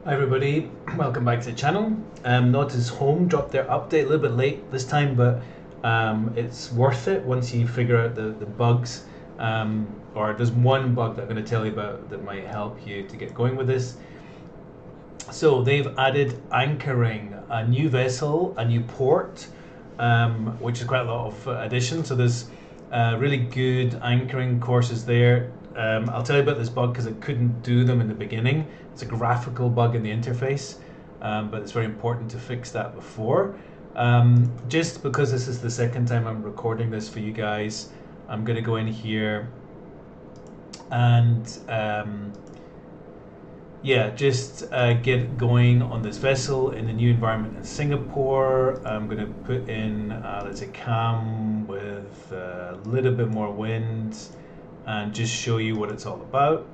Hi everybody, welcome back to the channel. NAUTIS HOME dropped their update a little bit late this time, but it's worth it once you figure out the bugs. Or there's one bug that I'm going to tell you about that might help you to get going with this. So they've added anchoring, a new vessel, a new port, which is quite a lot of additions. So there's really good anchoring courses there. I'll tell you about this bug because I couldn't do them in the beginning. It's a graphical bug in the interface, but it's very important to fix that before. Just because this is the second time I'm recording this for you guys, I'm going to go in here and just get going on this vessel in the new environment in Singapore. I'm going to put in, let's say, cam with a little bit more wind and just show you what it's all about.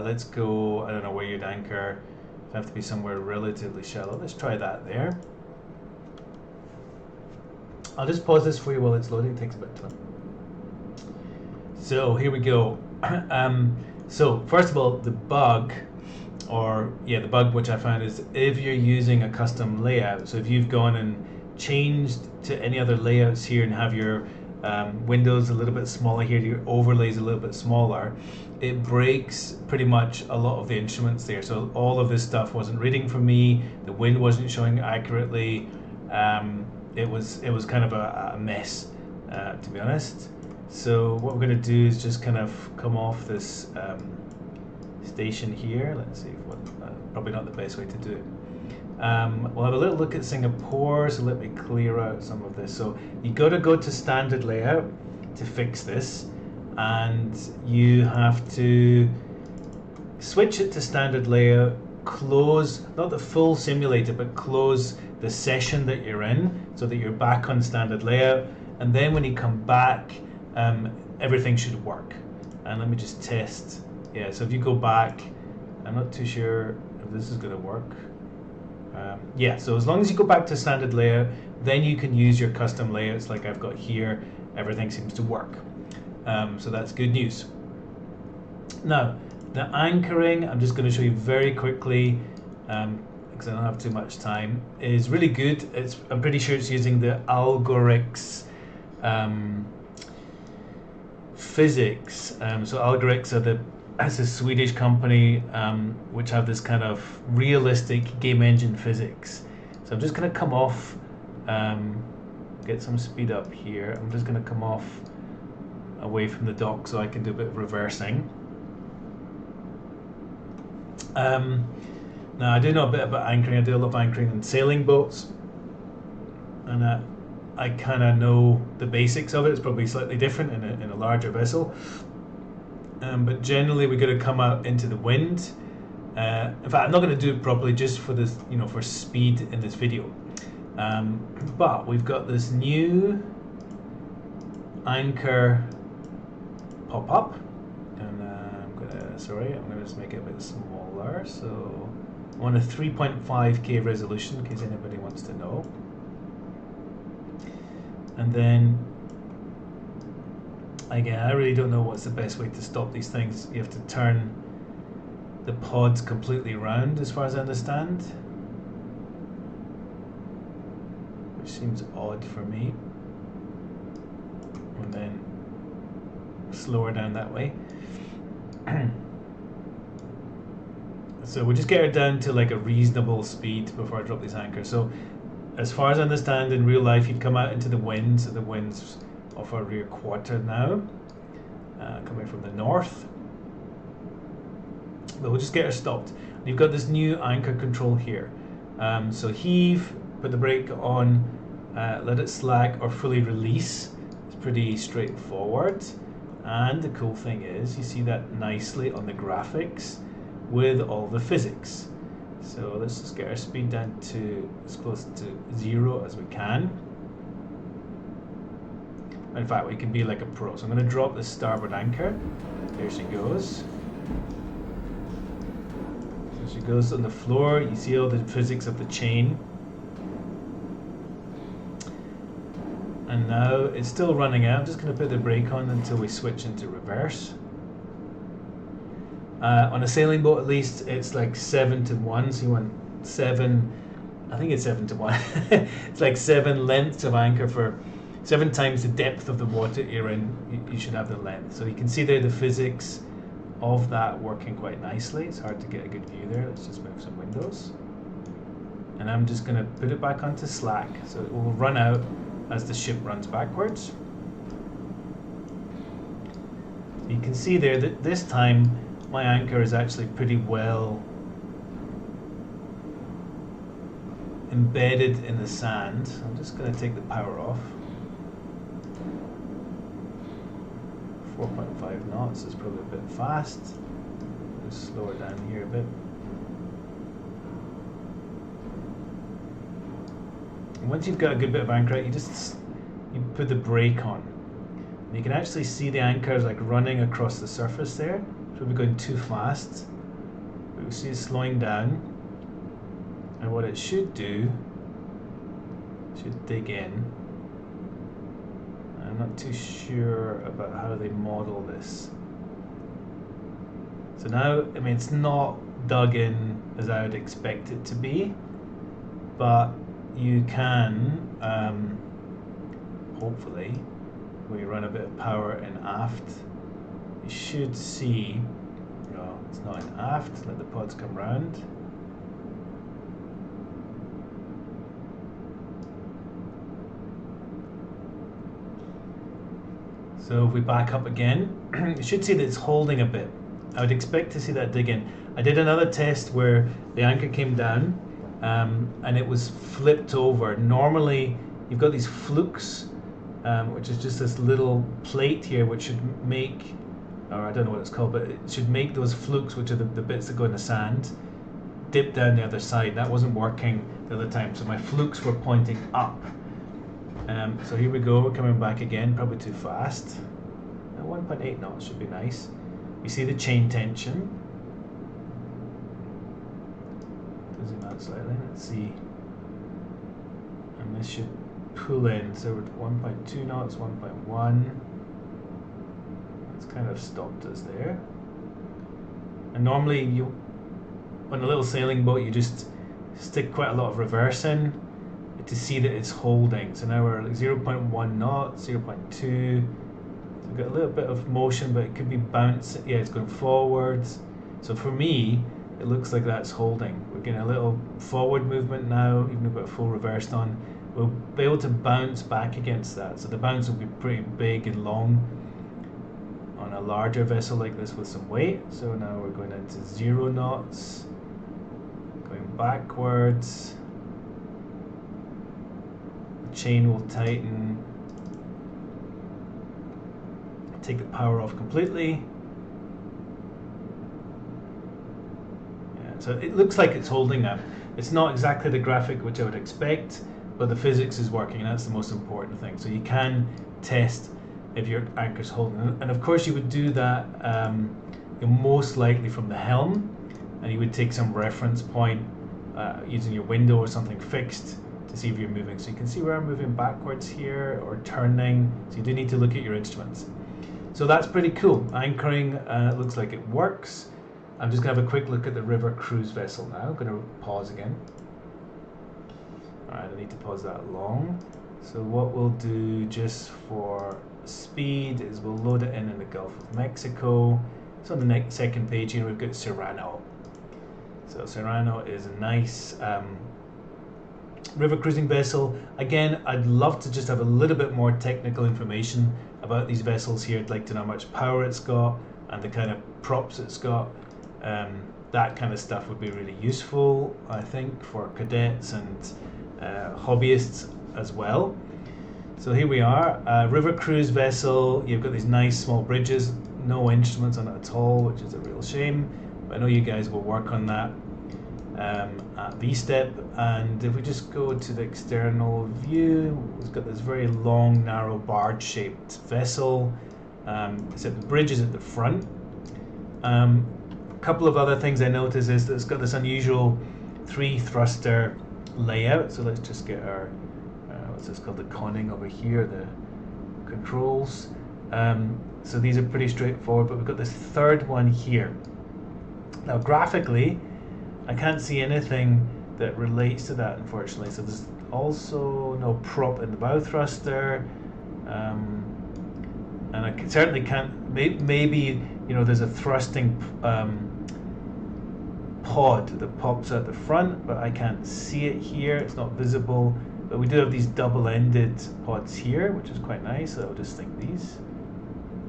Let's go, I don't know where you'd anchor. It'd have to be somewhere relatively shallow. Let's try that there. I'll just pause this for you while it's loading. It takes a bit of time. So here we go. So first of all, the bug which I found is if you're using a custom layout, so if you've gone and changed to any other layouts here and have your windows a little bit smaller here, your overlays a little bit smaller, it breaks pretty much a lot of the instruments there. So all of this stuff wasn't reading for me, the wind wasn't showing accurately, it was kind of a mess, to be honest. So what we're going to do is just kind of come off this station here. Let's see what, probably not the best way to do it. We'll have a little look at Singapore, so let me clear out some of this. So you got to go to standard layout to fix this, and you have to switch it to standard layout, close, not the full simulator, but close the session that you're in so that you're back on standard layout, and then when you come back, everything should work. And let me just test. Yeah, so if you go back, I'm not too sure if this is going to work. Yeah, so as long as you go back to standard layout, then you can use your custom layouts like I've got here. Everything seems to work. So that's good news. Now, the anchoring, I'm just going to show you very quickly, because I don't have too much time, is really good. I'm pretty sure it's using the Algorix physics. So Algorix as a Swedish company which have this kind of realistic game engine physics. So I'm just going to come off, get some speed up here. I'm just going to come off away from the dock so I can do a bit of reversing. Now I do know a bit about anchoring. I do a lot of anchoring in sailing boats, and I kind of know the basics of it. It's probably slightly different in a larger vessel. But generally we're going to come out into the wind. In fact, I'm not going to do it properly just for this, for speed in this video. But we've got this new anchor pop up, and I'm gonna just make it a bit smaller. So I want a 3.5K resolution in case anybody wants to know. And then again, I really don't know what's the best way to stop these things. You have to turn the pods completely around, as far as I understand, which seems odd for me. And then slower down that way. So we'll just get her down to like a reasonable speed before I drop these anchors. So as far as I understand, in real life you'd come out into the wind, so the wind's off our rear quarter now, coming from the north. But we'll just get her stopped. You've got this new anchor control here. So heave, put the brake on, let it slack or fully release. It's pretty straightforward. And the cool thing is, you see that nicely on the graphics with all the physics. So let's just get our speed down to as close to 0 as we can. In fact, we can be like a pro. So I'm going to drop the starboard anchor. There she goes. So she goes on the floor. You see all the physics of the chain. And now it's still running out. I'm just going to put the brake on until we switch into reverse. On a sailing boat, at least, it's like 7 to 1. So you want 7. I think it's 7 to 1. It's like 7 lengths of anchor for 7 times the depth of the water you're in. You should have the length. So you can see there the physics of that working quite nicely. It's hard to get a good view there. Let's just move some windows. And I'm just going to put it back onto slack, so it will run out as the ship runs backwards. So you can see there that this time my anchor is actually pretty well embedded in the sand. I'm just going to take the power off. 4.5 knots is probably a bit fast. Just slow it down here a bit. And once you've got a good bit of anchor out, you put the brake on. And you can actually see the anchors like running across the surface there. It's probably going too fast. But we see it slowing down. And what it should do, should dig in. I'm not too sure about how they model this. So now, I mean, it's not dug in as I would expect it to be, but you can, hopefully, when you run a bit of power in aft, you should see, no, it's not in aft, let the pods come round. So if we back up again, you should see that it's holding a bit. I would expect to see that dig in. I did another test where the anchor came down and it was flipped over. Normally you've got these flukes, which is just this little plate here which should make, or I don't know what it's called, but it should make those flukes, which are the bits that go in the sand, dip down the other side. That wasn't working the other time, so my flukes were pointing up. So here we go, we're coming back again, probably too fast. 1.8 knots should be nice. You see the chain tension. Zoom out slightly, let's see. And this should pull in, so we're at 1.2 knots, 1.1. That's kind of stopped us there. And normally on a little sailing boat, you just stick quite a lot of reverse in to see that it's holding. So now we're like 0.1 knots, 0.2. So we've got a little bit of motion, but it could be bounce. Yeah, it's going forwards. So for me, it looks like that's holding. We're getting a little forward movement now, even if we've got full reversed on. We'll be able to bounce back against that. So the bounce will be pretty big and long on a larger vessel like this with some weight. So now we're going into 0 knots, going backwards. Chain will tighten, take the power off completely. Yeah, so it looks like it's holding now. It's not exactly the graphic which I would expect, but the physics is working, and that's the most important thing. So you can test if your anchor's holding, and of course you would do that most likely from the helm, and you would take some reference point using your window or something fixed to see if you're moving. So you can see where I'm moving backwards here or turning, so you do need to look at your instruments. So that's pretty cool. Anchoring looks like it works. I'm just going to have a quick look at the river cruise vessel now. I'm going to pause again. Alright, I need to pause that long. So what we'll do just for speed is we'll load it in the Gulf of Mexico. So on the next second page here we've got Serrano. So Serrano is a nice river cruising vessel. Again, I'd love to just have a little bit more technical information about these vessels here. I'd like to know how much power it's got and the kind of props it's got. That kind of stuff would be really useful, I think, for cadets and hobbyists as well. So here we are, river cruise vessel. You've got these nice small bridges, no instruments on it at all, which is a real shame. But I know you guys will work on that at V-Step. And if we just go to the external view, we've got this very long, narrow, barge-shaped vessel. Except the bridge is at the front. A couple of other things I noticed is that it's got this unusual 3-thruster layout. So let's just get our what's this called, the conning over here, the controls. So these are pretty straightforward, but we've got this third one here. Now graphically, I can't see anything that relates to that, unfortunately. So there's also no prop in the bow thruster, and I certainly can't. Maybe there's a thrusting pod that pops out the front, but I can't see it here. It's not visible. But we do have these double-ended pods here, which is quite nice. So I'll just think these,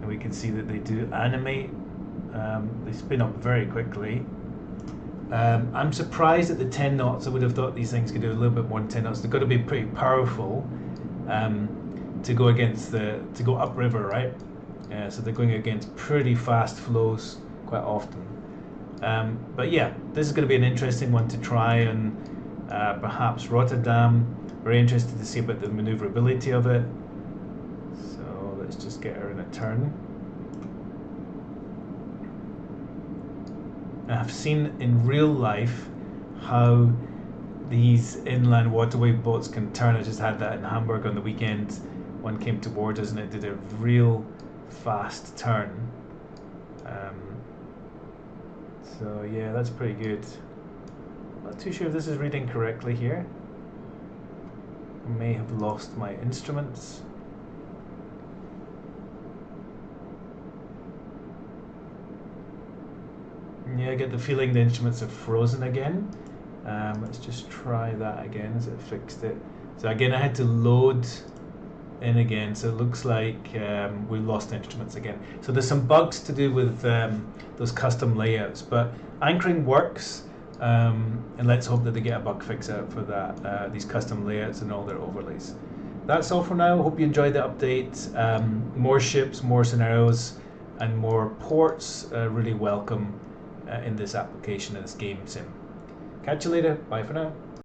and we can see that they do animate. They spin up very quickly. I'm surprised at the 10 knots. I would have thought these things could do a little bit more than 10 knots. They've got to be pretty powerful to go upriver, right? So they're going against pretty fast flows quite often. But yeah, this is going to be an interesting one to try, and perhaps Rotterdam. Very interested to see about the maneuverability of it. So let's just get her in a turn. I've seen in real life how these inland waterway boats can turn. I just had that in Hamburg on the weekend. One came towards us and it did a real fast turn. So yeah, that's pretty good. Not too sure if this is reading correctly here. I may have lost my instruments. Yeah, I get the feeling the instruments are frozen again. Let's just try that again. Has it fixed it? So again, I had to load in again, so it looks like we lost instruments again. So there's some bugs to do with those custom layouts, but anchoring works, and let's hope that they get a bug fix out for that, these custom layouts and all their overlays. That's all for now. Hope you enjoyed the update. More ships, more scenarios, and more ports really welcome in this application, in this game sim. Catch you later. Bye for now.